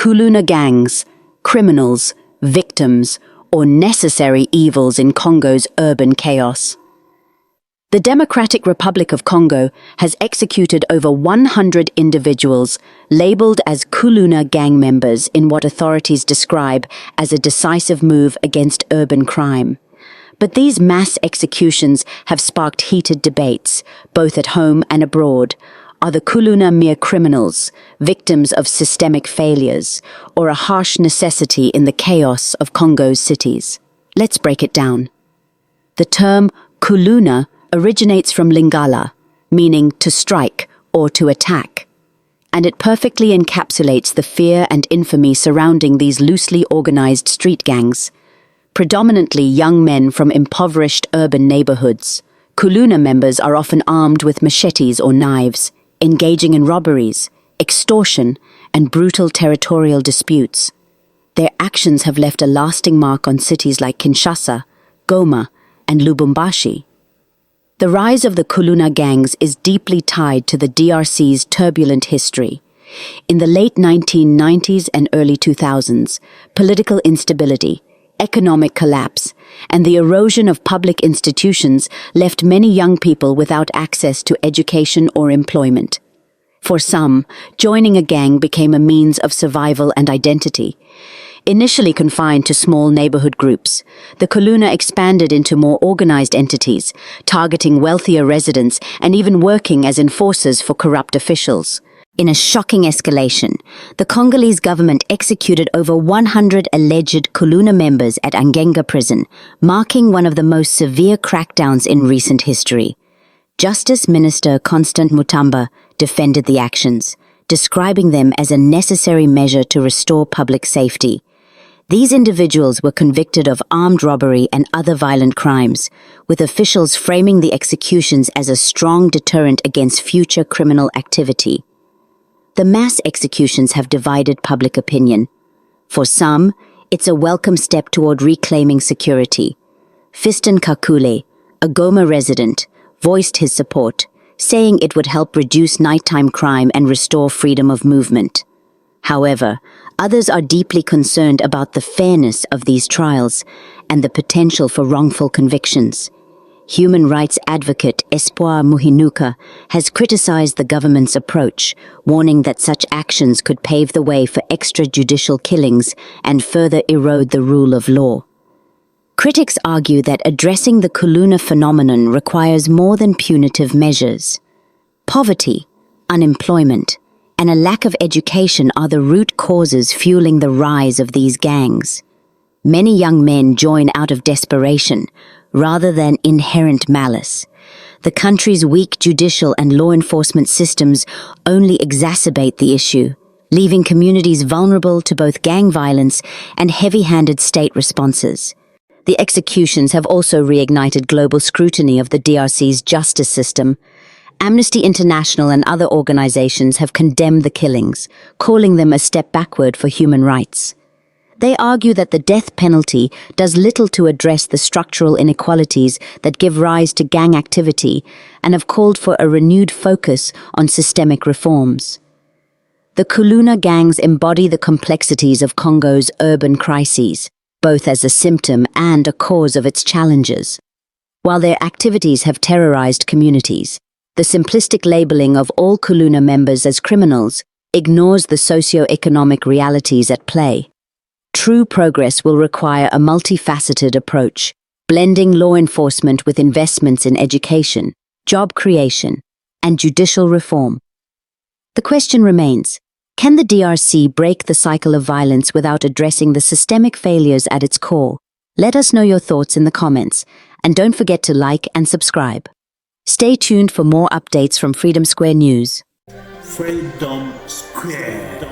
Kuluna Gangs, criminals, victims, or necessary evils in Congo's urban chaos. The Democratic Republic of Congo has executed over 100 individuals labeled as Kuluna gang members in what authorities describe as a decisive move against urban crime. But these mass executions have sparked heated debates, both at home and abroad. Are the Kuluna mere criminals, victims of systemic failures, or a harsh necessity in the chaos of Congo's cities? Let's break it down. The term Kuluna originates from Lingala, meaning to strike or to attack, and it perfectly encapsulates the fear and infamy surrounding these loosely organized street gangs. Predominantly young men from impoverished urban neighborhoods, Kuluna members are often armed with machetes or knives, engaging in robberies, extortion, and brutal territorial disputes. Their actions have left a lasting mark on cities like Kinshasa, Goma, and Lubumbashi. The rise of the Kuluna gangs is deeply tied to the DRC's turbulent history. In the late 1990s and early 2000s, political instability, economic collapse, and the erosion of public institutions left many young people without access to education or employment. For some, joining a gang became a means of survival and identity. Initially confined to small neighborhood groups, the Kuluna expanded into more organized entities, targeting wealthier residents and even working as enforcers for corrupt officials. In a shocking escalation, the Congolese government executed over 100 alleged Kuluna members at Angenga prison, marking one of the most severe crackdowns in recent history. Justice Minister Constant Mutamba defended the actions, describing them as a necessary measure to restore public safety. These individuals were convicted of armed robbery and other violent crimes, with officials framing the executions as a strong deterrent against future criminal activity. The mass executions have divided public opinion. For some, it's a welcome step toward reclaiming security. Fiston Kakule, a Goma resident, voiced his support, saying it would help reduce nighttime crime and restore freedom of movement. However, others are deeply concerned about the fairness of these trials and the potential for wrongful convictions. Human rights advocate Espoir Muhinuka has criticized the government's approach, warning that such actions could pave the way for extrajudicial killings and further erode the rule of law. Critics argue that addressing the Kuluna phenomenon requires more than punitive measures. Poverty, unemployment, and a lack of education are the root causes fueling the rise of these gangs. Many young men join out of desperation, rather than inherent malice. The country's weak judicial and law enforcement systems only exacerbate the issue, leaving communities vulnerable to both gang violence and heavy-handed state responses. The executions have also reignited global scrutiny of the DRC's justice system. Amnesty International and other organizations have condemned the killings, calling them a step backward for human rights. They argue that the death penalty does little to address the structural inequalities that give rise to gang activity and have called for a renewed focus on systemic reforms. The Kuluna gangs embody the complexities of Congo's urban crises, both as a symptom and a cause of its challenges. While their activities have terrorized communities, the simplistic labeling of all Kuluna members as criminals ignores the socio-economic realities at play. True progress will require a multifaceted approach, blending law enforcement with investments in education, job creation, and judicial reform. The question remains, can the DRC break the cycle of violence without addressing the systemic failures at its core? Let us know your thoughts in the comments, and don't forget to like and subscribe. Stay tuned for more updates from Freedom Square News. Freedom Square.